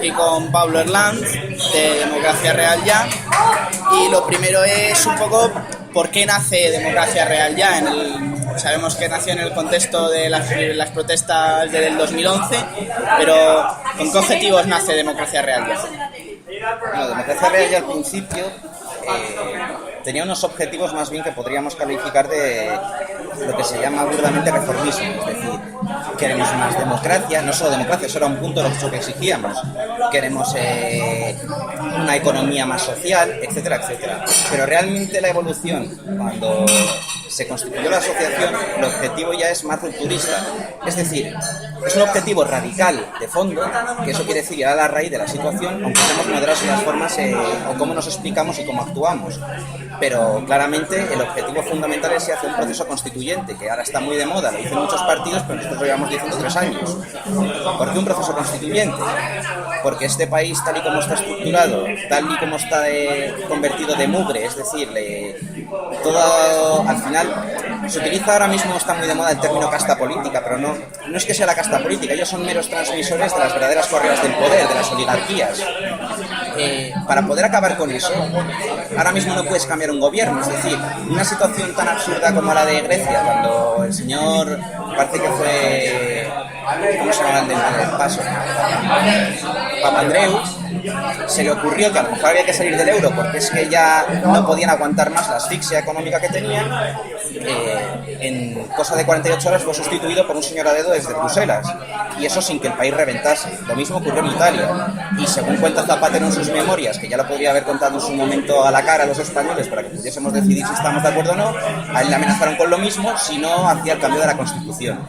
aquí con Pablo Herlanz, de Democracia Real Ya, y lo primero es un poco por qué nace Democracia Real Ya. Sabemos que nació en el contexto de las protestas del 2011, pero ¿con qué objetivos nace Democracia Real Ya? Bueno, Democracia Real Ya al principio tenía unos objetivos más bien que podríamos calificar de lo que se llama burdamente reformismo, es decir, queremos más democracia, no solo democracia, eso era un punto de lo que exigíamos, queremos una economía más social, etcétera, etcétera. Pero realmente la evolución, cuando se constituyó la asociación, el objetivo ya es más rupturista, es decir, es un objetivo radical de fondo, que eso quiere decir ir a la raíz de la situación, aunque seamos moderados en las formas o cómo nos explicamos y cómo actuamos. Pero claramente el objetivo fundamental es hacer un proceso constituyente, que ahora está muy de moda, lo dicen muchos partidos, pero nosotros lo llevamos diciendo 3 años. ¿Por qué un proceso constituyente? Porque este país, tal y como está estructurado, tal y como está convertido de mugre, es decir, todo al final se utiliza ahora mismo, está muy de moda el término casta política, pero no es que sea la casta política, ellos son meros transmisores de las verdaderas correas del poder, de las oligarquías. Para poder acabar con eso, ahora mismo no puedes cambiar un gobierno, es decir, una situación tan absurda como la de Grecia, cuando el señor, parece que fue, ¿cómo se llama el del paso? Papandreou, se le ocurrió que a lo mejor había que salir del euro porque es que ya no podían aguantar más la asfixia económica que tenían. En cosa de 48 horas fue sustituido por un señor a dedo desde Bruselas, y eso sin que el país reventase. Lo mismo ocurrió en Italia, y según cuenta Zapatero en sus memorias, que ya lo podría haber contado en su momento a la cara a los españoles para que pudiésemos decidir si estamos de acuerdo o no, a él le amenazaron con lo mismo si no hacía el cambio de la Constitución.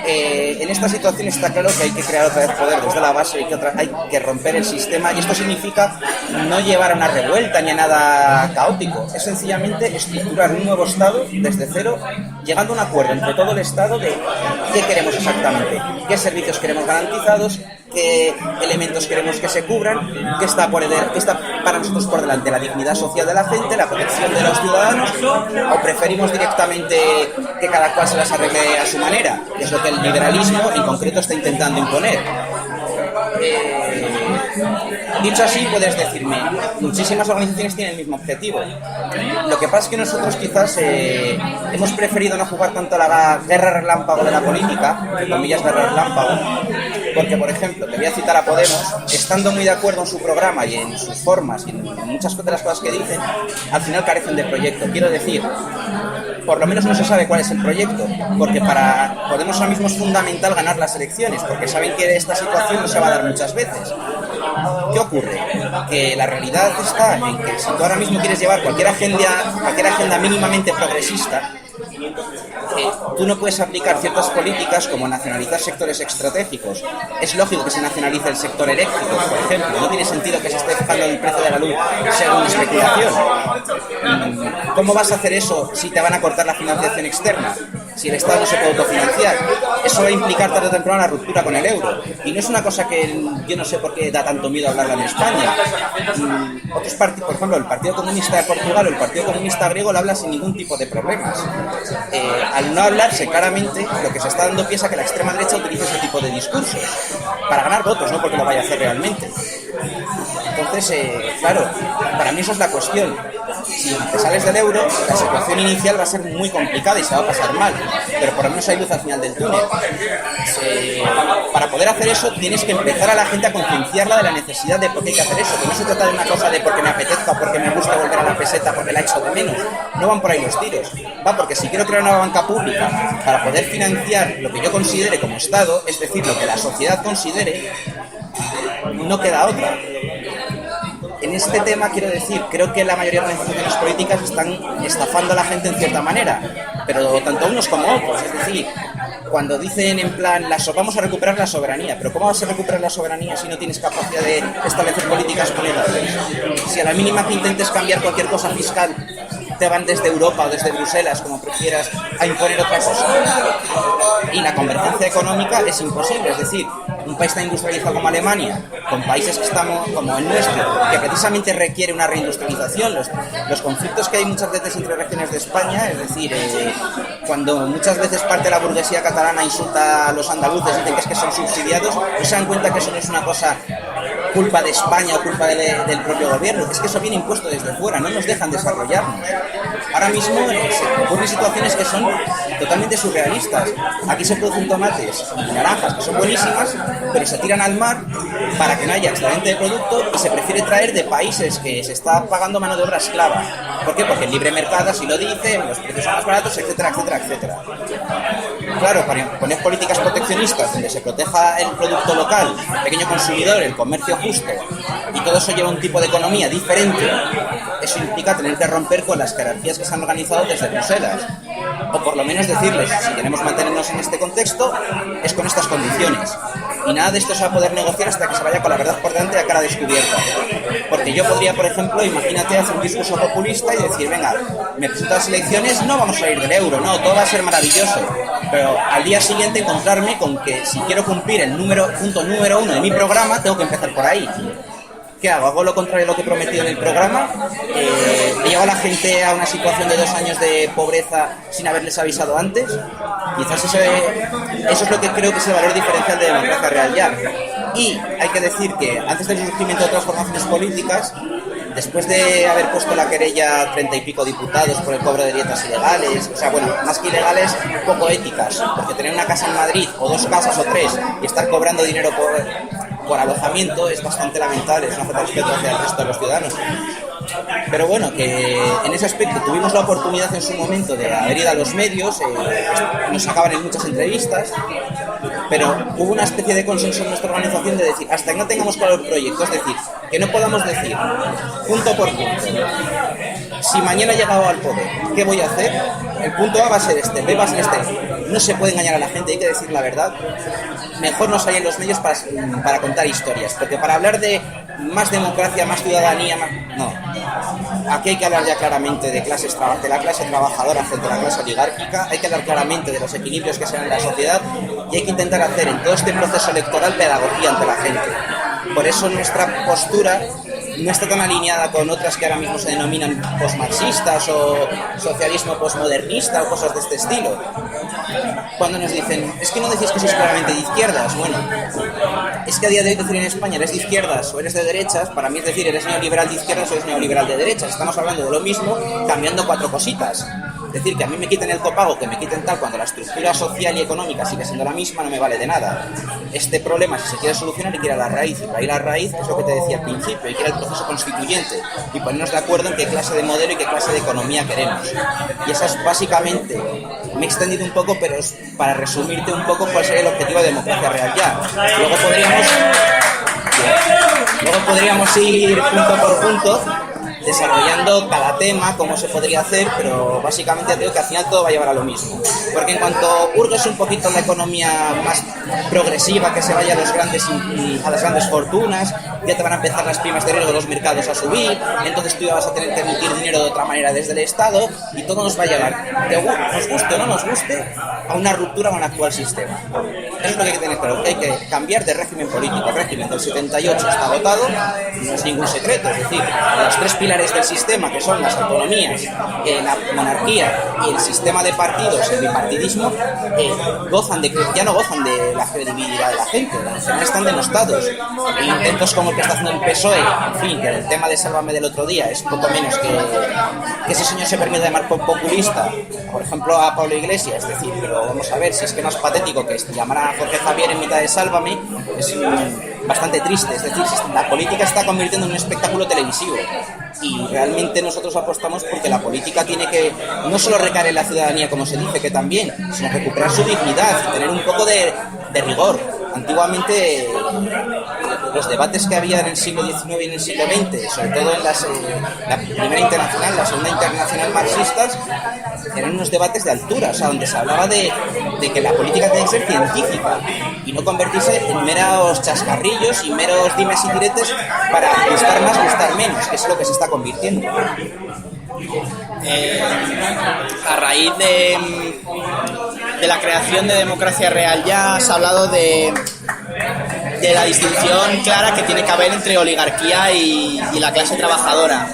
En esta situación está claro que hay que crear otra vez poder desde la base, hay que romper el sistema, y esto significa no llevar a una revuelta ni a nada caótico, es sencillamente estructurar un nuevo Estado desde cero, llegando a un acuerdo entre todo el Estado de qué queremos exactamente, qué servicios queremos garantizados, qué elementos queremos que se cubran, qué está para nosotros por delante, la dignidad social de la gente, la protección de los ciudadanos, o preferimos directamente que cada cual se las arregle a su manera, que es lo que el liberalismo en concreto está intentando imponer. Dicho así, puedes decirme, muchísimas organizaciones tienen el mismo objetivo. Lo que pasa es que nosotros quizás hemos preferido no jugar tanto a la guerra relámpago de la política, entre comillas guerra relámpago, porque, por ejemplo, te voy a citar a Podemos, estando muy de acuerdo en su programa y en sus formas y en muchas de las cosas que dicen, al final carecen de proyecto. Quiero decir, por lo menos no se sabe cuál es el proyecto, porque para Podemos ahora mismo es fundamental ganar las elecciones, porque saben que esta situación no se va a dar muchas veces. ¿Qué ocurre? Que la realidad está en que si tú ahora mismo quieres llevar cualquier agenda mínimamente progresista, tú no puedes aplicar ciertas políticas como nacionalizar sectores estratégicos. Es lógico que se nacionalice el sector eléctrico, por ejemplo. No tiene sentido que se esté fijando el precio de la luz según especulación. ¿Cómo vas a hacer eso si te van a cortar la financiación externa? Si el Estado no se puede autofinanciar, eso va a implicar tarde o temprano la ruptura con el euro. Y no es una cosa que yo no sé por qué da tanto miedo hablarla en España. Otros partidos, por ejemplo, el Partido Comunista de Portugal o el Partido Comunista griego lo habla sin ningún tipo de problemas. Al no hablarse claramente, lo que se está dando pie es a que la extrema derecha utilice ese tipo de discursos para ganar votos, no porque lo vaya a hacer realmente. Entonces, claro, para mí esa es la cuestión. Si te sales del euro, la situación inicial va a ser muy complicada y se va a pasar mal, pero por lo menos hay luz al final del túnel. Para poder hacer eso tienes que empezar a la gente a concienciarla de la necesidad de por qué hay que hacer eso, que no se trata de una cosa de porque me apetezca o porque me gusta volver a la peseta porque la echo de menos. No van por ahí los tiros, va porque si quiero crear una banca pública para poder financiar lo que yo considere como Estado, es decir, lo que la sociedad considere, no queda otra. En este tema quiero decir, creo que la mayoría de las organizaciones políticas están estafando a la gente en cierta manera, pero tanto unos como otros, es decir, cuando dicen en plan, vamos a recuperar la soberanía, pero ¿cómo vas a recuperar la soberanía si no tienes capacidad de establecer políticas monetarias? Si a la mínima que intentes cambiar cualquier cosa fiscal te van desde Europa o desde Bruselas, como prefieras, a imponer otra cosa. Y la convergencia económica es imposible, es decir, un país tan industrializado como Alemania, con países que estamos como el nuestro, que precisamente requiere una reindustrialización, los conflictos que hay muchas veces entre regiones de España, es decir, cuando muchas veces parte de la burguesía catalana insulta a los andaluces, dicen que es que son subsidiados, no se dan cuenta que eso no es una cosa culpa de España o culpa del propio gobierno, es que eso viene impuesto desde fuera, no nos dejan desarrollarnos. Ahora mismo se ocurren situaciones que son totalmente surrealistas. Aquí se producen tomates y naranjas que son buenísimas, pero se tiran al mar para que no haya excedente de producto y se prefiere traer de países que se está pagando mano de obra esclava. ¿Por qué? Porque el libre mercado así lo dice, los precios son más baratos, etcétera, etcétera, etcétera. Claro, para poner políticas proteccionistas donde se proteja el producto local, el pequeño consumidor, el comercio justo, y todo eso lleva un tipo de economía diferente, eso implica tener que romper con las jerarquías que se han organizado desde Bruselas. O por lo menos decirles, si queremos mantenernos en este contexto, es con estas condiciones. Y nada de esto se va a poder negociar hasta que se vaya con la verdad por delante y a cara descubierta. Porque yo podría, por ejemplo, imagínate hacer un discurso populista y decir, venga, me presento a las elecciones, no vamos a salir del euro, no, todo va a ser maravilloso. Pero al día siguiente encontrarme con que si quiero cumplir el punto número 1 de mi programa, tengo que empezar por ahí. ¿Qué hago? ¿Hago lo contrario de lo que he prometido en el programa? ¿Llevo a la gente a una situación de 2 años de pobreza sin haberles avisado antes? Quizás eso es lo que creo que es el valor diferencial de Democracia Real Ya. Y hay que decir que antes del surgimiento de otras formaciones políticas, después de haber puesto la querella a 30 y pico diputados por el cobro de dietas ilegales, o sea, bueno, más que ilegales, poco éticas, porque tener una casa en Madrid, o 2 casas o 3, y estar cobrando dinero por alojamiento es bastante lamentable, es una falta de respeto hacia el resto de los ciudadanos. Pero bueno, que en ese aspecto tuvimos la oportunidad en su momento de haber ido a los medios, nos sacaban en muchas entrevistas, pero hubo una especie de consenso en nuestra organización de decir, hasta que no tengamos claro el proyecto, es decir, que no podamos decir, punto por punto, si mañana he llegado al poder, ¿qué voy a hacer? El punto A va a ser este, B va a ser este. No se puede engañar a la gente, hay que decir la verdad. Mejor no salir en los medios para contar historias, porque para hablar de más democracia, más ciudadanía, no. Aquí hay que hablar ya claramente de la clase trabajadora frente a la clase oligárquica, hay que hablar claramente de los equilibrios que se dan en la sociedad y hay que intentar hacer en todo este proceso electoral pedagogía ante la gente. Por eso nuestra postura no está tan alineada con otras que ahora mismo se denominan postmarxistas o socialismo postmodernista o cosas de este estilo. Cuando nos dicen, es que no decís que sois claramente de izquierdas, bueno, es que a día de hoy decir en España eres de izquierdas o eres de derechas, para mí es decir, eres neoliberal de izquierdas o eres neoliberal de derechas. Estamos hablando de lo mismo, cambiando 4 cositas. Es decir, que a mí me quiten el copago, que me quiten tal, cuando la estructura social y económica sigue siendo la misma, no me vale de nada. Este problema, si se quiere solucionar, hay que ir a la raíz. Y para ir a la raíz, es lo que te decía al principio, hay que ir al proceso constituyente y ponernos de acuerdo en qué clase de modelo y qué clase de economía queremos. Y eso es básicamente, me he extendido un poco, pero es para resumirte un poco cuál sería el objetivo de Democracia Real Ya. Luego podríamos ir punto por punto desarrollando cada tema, cómo se podría hacer, pero básicamente creo que al final todo va a llevar a lo mismo. Porque en cuanto hurgues un poquito la economía más progresiva, que se vaya a las grandes fortunas, ya te van a empezar las primas de riesgo de los mercados a subir, entonces tú ya vas a tener que emitir dinero de otra manera desde el Estado y todo nos va a llevar, nos guste o no nos guste, a una ruptura con el actual sistema. Eso es lo que hay que tener claro, que hay que cambiar de régimen político. El régimen del 78 está agotado, no es ningún secreto, es decir, los 3 pilares del sistema, que son las autonomías, la monarquía y el sistema de partidos, el bipartidismo, ya no gozan de la credibilidad de la gente, al final están denostados. E intentos como el que está haciendo el PSOE, en fin, que el tema de Sálvame del otro día es poco menos que ese señor se permite llamar populista, por ejemplo a Pablo Iglesias, es decir, pero vamos a ver, si es que no es patético que llamar a Jorge Javier en mitad de Sálvame, es bastante triste, es decir, la política está convirtiendo en un espectáculo televisivo y realmente nosotros apostamos porque la política tiene que no solo recaer en la ciudadanía como se dice, que también, sino recuperar su dignidad y tener un poco de rigor. Antiguamente los debates que había en el siglo XIX y en el siglo XX, sobre todo en la primera internacional, la segunda internacional marxistas, eran unos debates de altura, o sea, donde se hablaba de que la política tiene que ser científica y no convertirse en meros chascarrillos y meros dimes y diretes para gustar más, gustar menos, que es lo que se está convirtiendo. a raíz de la creación de Democracia Real Ya has hablado de la distinción clara que tiene que haber entre oligarquía y la clase trabajadora.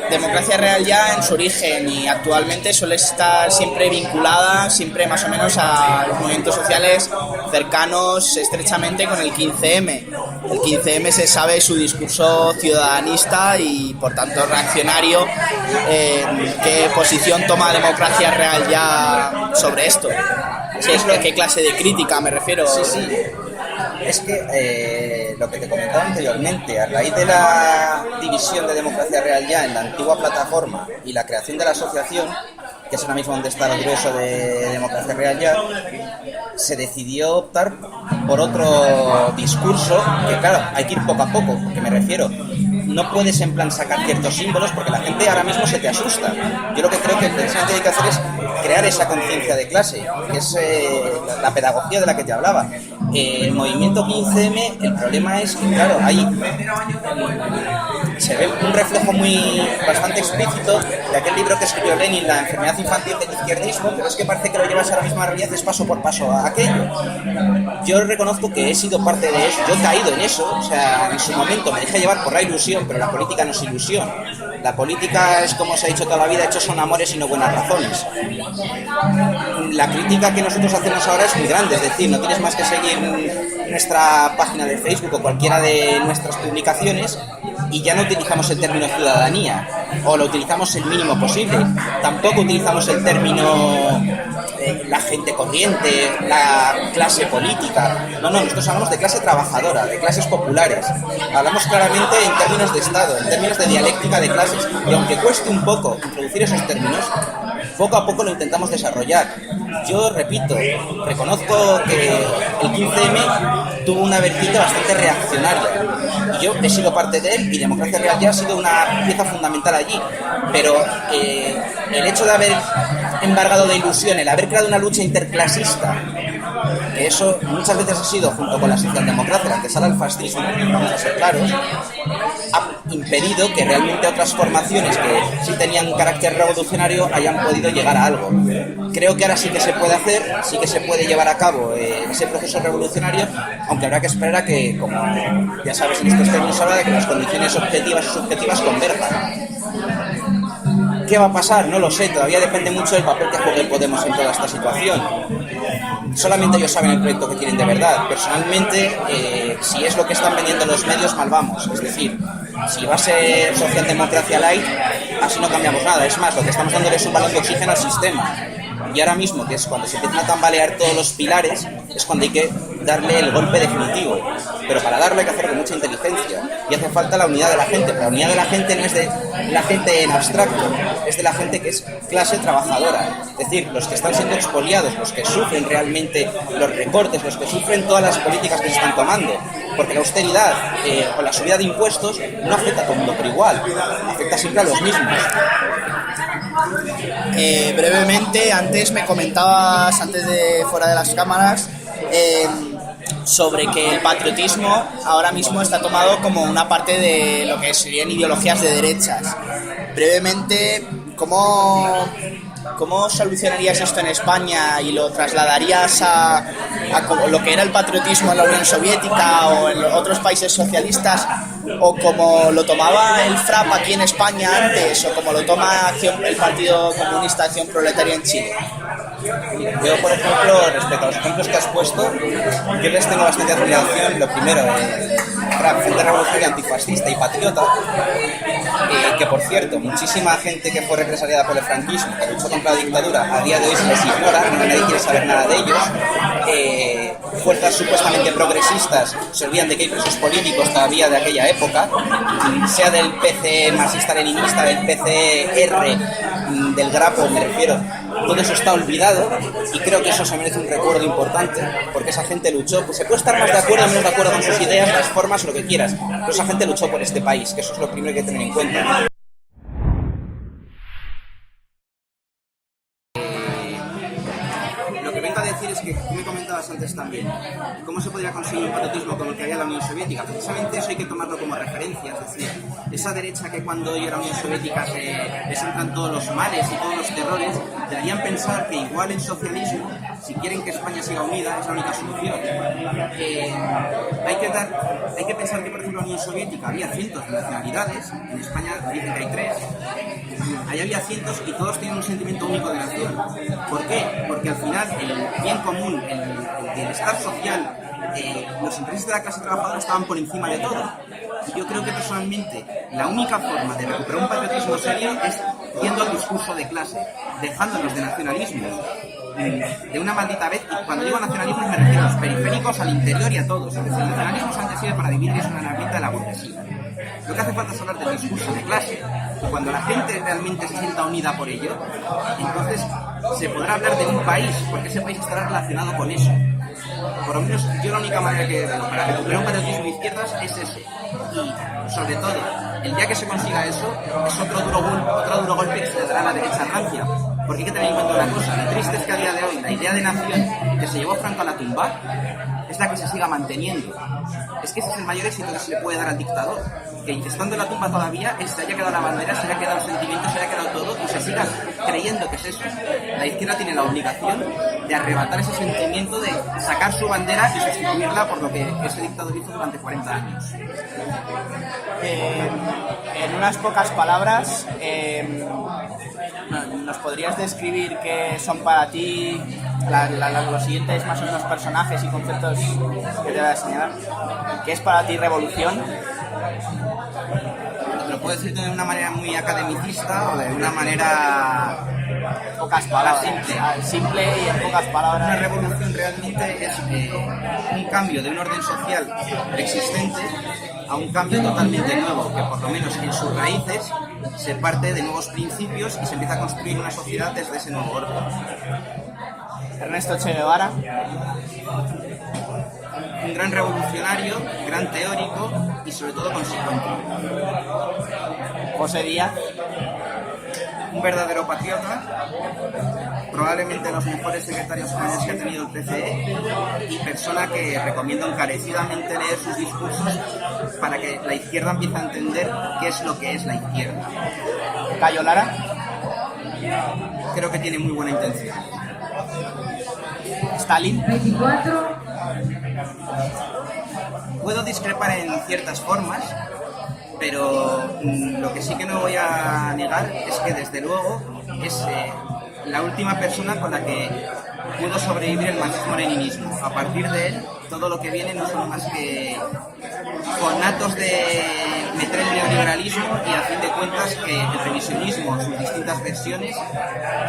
Democracia Real Ya en su origen y actualmente suele estar siempre vinculada, siempre más o menos a los movimientos sociales cercanos estrechamente con el 15M. El 15M se sabe su discurso ciudadanista y por tanto reaccionario. ¿Qué posición toma Democracia Real Ya sobre esto? ¿Qué clase de crítica me refiero? Sí. Es que lo que te comentaba anteriormente, a raíz de la división de Democracia Real Ya en la antigua plataforma y la creación de la asociación, que es ahora mismo donde está el grueso de Democracia Real Ya, se decidió optar por otro discurso que, claro, hay que ir poco a poco, porque me refiero, no puedes en plan sacar ciertos símbolos porque la gente ahora mismo se te asusta. Yo lo que creo que precisamente hay que hacer es crear esa conciencia de clase, que es la pedagogía de la que te hablaba. El movimiento 15M, el problema es que, claro, ahí se ve un reflejo bastante explícito de aquel libro que escribió Lenin, La enfermedad infantil del izquierdismo, pero es que parece que lo llevas ahora mismo a la realidad, es paso por paso a aquello. Yo reconozco que he sido parte de eso, yo he caído en eso, o sea, en su momento me dejé llevar por la ilusión, pero la política no es ilusión. La política es, como se ha dicho toda la vida, hechos son amores y no buenas razones. La crítica que nosotros hacemos ahora es muy grande, es decir, no tienes más que seguir nuestra página de Facebook o cualquiera de nuestras publicaciones y ya no utilizamos el término ciudadanía o lo utilizamos el mínimo posible. Tampoco utilizamos el término la gente corriente, la clase política. No, nosotros hablamos de clase trabajadora, de clases populares. Hablamos claramente en términos de Estado, en términos de dialéctica de clases. Y aunque cueste un poco introducir esos términos, poco a poco lo intentamos desarrollar. Yo repito, reconozco que el 15M tuvo una vertiente bastante reaccionaria y yo he sido parte de él y Democracia Real Ya ha sido una pieza fundamental allí, pero el hecho de haber embargado de ilusión, el haber creado una lucha interclasista, que eso muchas veces ha sido, junto con la socialdemocracia, la antesala al fascismo, vamos a ser claros, ha impedido que realmente otras formaciones que sí tenían un carácter revolucionario hayan podido llegar a algo. Creo que ahora sí que se puede hacer, sí que se puede llevar a cabo ese proceso revolucionario, aunque habrá que esperar a que, como ya sabes en estos términos, habla de que las condiciones objetivas y subjetivas converjan. ¿Qué va a pasar? No lo sé, todavía depende mucho del papel que juegue Podemos en toda esta situación. Solamente ellos saben el proyecto que quieren de verdad. Personalmente, si es lo que están vendiendo los medios, mal vamos. Es decir, si va a ser socialdemocracia light, así no cambiamos nada. Es más, lo que estamos dándole es un balón de oxígeno al sistema. Y ahora mismo, que es cuando se empiezan a tambalear todos los pilares, es cuando hay que darle el golpe definitivo. Pero para darle hay que hacer con mucha inteligencia. Y hace falta la unidad de la gente. Pero la unidad de la gente no es de la gente en abstracto, es de la gente que es clase trabajadora. Es decir, los que están siendo expoliados, los que sufren realmente los recortes, los que sufren todas las políticas que se están tomando. Porque la austeridad o la subida de impuestos no afecta a todo el mundo por igual, afecta siempre a los mismos. Brevemente, antes me comentabas, fuera de las cámaras, sobre que el patriotismo ahora mismo está tomado como una parte de lo que serían ideologías de derechas. Brevemente, ¿cómo solucionarías esto en España y lo trasladarías a lo que era el patriotismo en la Unión Soviética o en otros países socialistas, o como lo tomaba el FRAP aquí en España antes, o como lo toma el Partido Comunista Acción Proletaria en Chile? Yo, por ejemplo, respecto a los ejemplos que has puesto, yo les tengo bastante admiración. Lo primero, Frente Revolucionaria Antifascista y Patriota, que por cierto, muchísima gente que fue represaliada por el franquismo, que luchó contra la dictadura, a día de hoy se les ignora, nadie quiere saber nada de ellos. Fuerzas supuestamente progresistas se olvidan de que hay presos políticos todavía de aquella época, sea del PC marxista-leninista, del PCR, del Grapo, me refiero. Todo eso está olvidado y creo que eso se merece un recuerdo importante, porque esa gente luchó. Pues se puede estar más de acuerdo o menos de acuerdo con sus ideas, las formas, lo que quieras, pero esa gente luchó por este país, que eso es lo primero que hay que tener en cuenta. Lo que vengo a decir decir es que tú me comentabas antes también cómo se podría conseguir un patriotismo como el que había en la Unión Soviética. Precisamente eso hay que tomarlo como referencia, es decir, esa derecha que cuando yo era Unión Soviética les entran todos los males y todos los terrores, deberían pensar que igual el socialismo, si quieren que España siga unida, es la única solución. Hay que pensar que, por ejemplo, en la Unión Soviética había cientos de nacionalidades, en España dicen que hay 3, ahí había cientos y todos tenían un sentimiento único de nación. ¿Por qué? Porque al final el bien común, el bienestar social, los intereses de la clase trabajadora estaban por encima de todo. Y yo creo que personalmente la única forma de recuperar un patriotismo serio es yendo al discurso de clase, dejándonos de nacionalismos de una maldita vez. Y cuando digo nacionalismos me refiero a los periféricos, al interior y a todos. Es decir, el nacionalismo solamente sirve para dividir, es una herramienta de la burguesía. Lo que hace falta es hablar del discurso de clase, y cuando la gente realmente se sienta unida por ello, entonces se podrá hablar de un país, porque ese país estará relacionado con eso. Por lo menos yo la única manera que veo para recuperar un patriotismo de izquierdas es ese. Y sobre todo, el día que se consiga eso, es otro duro golpe que se le dará a la derecha rancia. Porque hay que tener en cuenta una cosa, lo triste es que a día de hoy la idea de nación que se llevó Franco a la tumba es la que se siga manteniendo. Es que ese es el mayor éxito que se le puede dar al dictador, que estando en la tumba todavía se haya quedado la bandera, se haya quedado el sentimiento, se haya quedado todo y se siga creyendo que es eso. La izquierda tiene la obligación de arrebatar ese sentimiento, de sacar su bandera y sustituirla por lo que ese dictador hizo durante 40 años. En unas pocas palabras, ¿nos podrías describir qué son para ti los siguientes más o menos personajes y conceptos que te voy a señalar? ¿Qué es para ti revolución? Lo puedo decir de una manera muy academicista o de una manera Pocas palabras, simple y en pocas palabras. Una revolución realmente es un cambio de un orden social existente a un cambio totalmente nuevo, que por lo menos en sus raíces se parte de nuevos principios y se empieza a construir una sociedad desde ese nuevo orden. Ernesto Che Guevara. Un gran revolucionario, gran teórico y sobre todo consecuente. José Díaz. Un verdadero patriota, probablemente los mejores secretarios generales que ha tenido el PCE y persona que recomiendo encarecidamente leer sus discursos para que la izquierda empiece a entender qué es lo que es la izquierda. Cayo Lara. Creo que tiene muy buena intención. Stalin. 24. Puedo discrepar en ciertas formas, pero lo que sí que no voy a negar es que desde luego es la última persona con la que pudo sobrevivir el marxismo-leninismo. A partir de él, todo lo que viene no son más que conatos de meter el neoliberalismo y a fin de cuentas que el revisionismo, sus distintas versiones,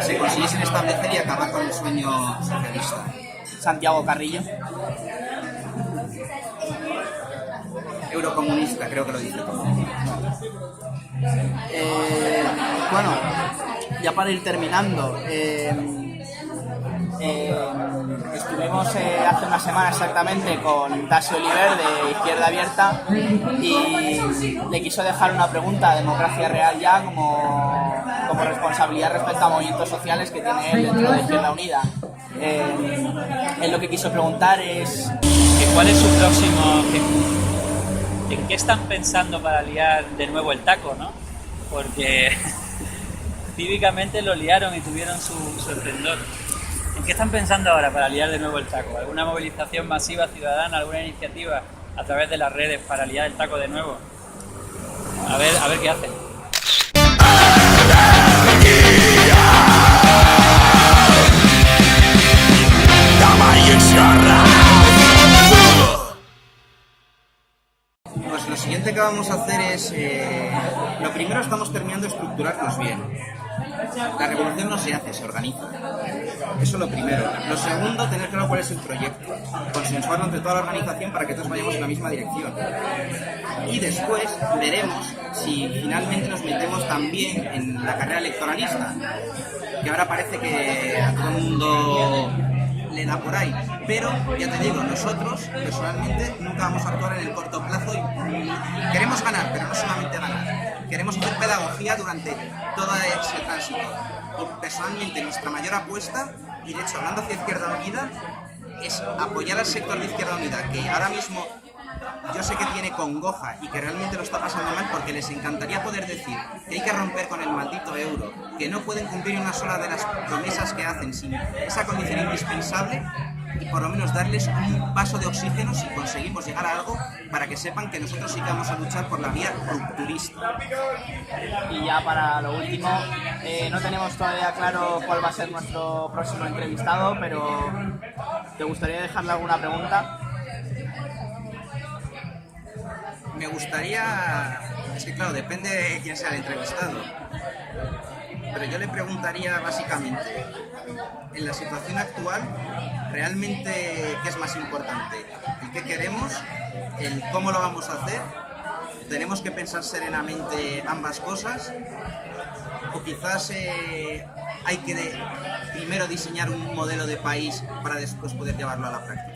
se consiguiesen establecer y acabar con el sueño socialista. Santiago Carrillo. Eurocomunista, creo que lo dice todo. Bueno, ya para ir terminando, estuvimos hace una semana exactamente con Tassi Oliver de Izquierda Abierta y le quiso dejar una pregunta a Democracia Real Ya como responsabilidad respecto a movimientos sociales que tiene él dentro de Izquierda Unida. Él lo que quiso preguntar es ¿cuál es su próximo objetivo? ¿En qué están pensando para liar de nuevo el taco, no? Porque cívicamente lo liaron y tuvieron su esplendor. ¿En qué están pensando ahora para liar de nuevo el taco? ¿Alguna movilización masiva ciudadana, alguna iniciativa a través de las redes para liar el taco de nuevo? A ver qué hacen. Pues lo siguiente que vamos a hacer es, lo primero estamos terminando de estructurarnos bien. La revolución no se hace, se organiza. Eso es lo primero. Lo segundo, tener claro cuál es el proyecto. Consensuarlo entre toda la organización para que todos vayamos en la misma dirección. Y después veremos si finalmente nos metemos también en la carrera electoralista, que ahora parece que a todo el mundo le da por ahí. Pero, ya te digo, nosotros, personalmente, nunca vamos a actuar en el corto plazo y queremos ganar, pero no solamente ganar. Queremos hacer pedagogía durante todo ese tránsito. Y personalmente, nuestra mayor apuesta Y de hecho, hablando hacia Izquierda Unida, es apoyar al sector de Izquierda Unida, que ahora mismo yo sé que tiene congoja y que realmente lo está pasando mal, porque les encantaría poder decir que hay que romper con el maldito euro, que no pueden cumplir una sola de las promesas que hacen sin esa condición indispensable, y por lo menos darles un vaso de oxígeno si conseguimos llegar a algo, para que sepan que nosotros sí que vamos a luchar por la vía rupturista. Y ya para lo último, no tenemos todavía claro cuál va a ser nuestro próximo entrevistado, pero ¿te gustaría dejarle alguna pregunta? Me gustaría... Es que claro, depende de quién sea el entrevistado. Pero yo le preguntaría básicamente, en la situación actual, realmente, ¿qué es más importante? ¿El qué queremos? ¿El cómo lo vamos a hacer? ¿Tenemos que pensar serenamente ambas cosas? ¿O quizás hay que primero diseñar un modelo de país para después poder llevarlo a la práctica?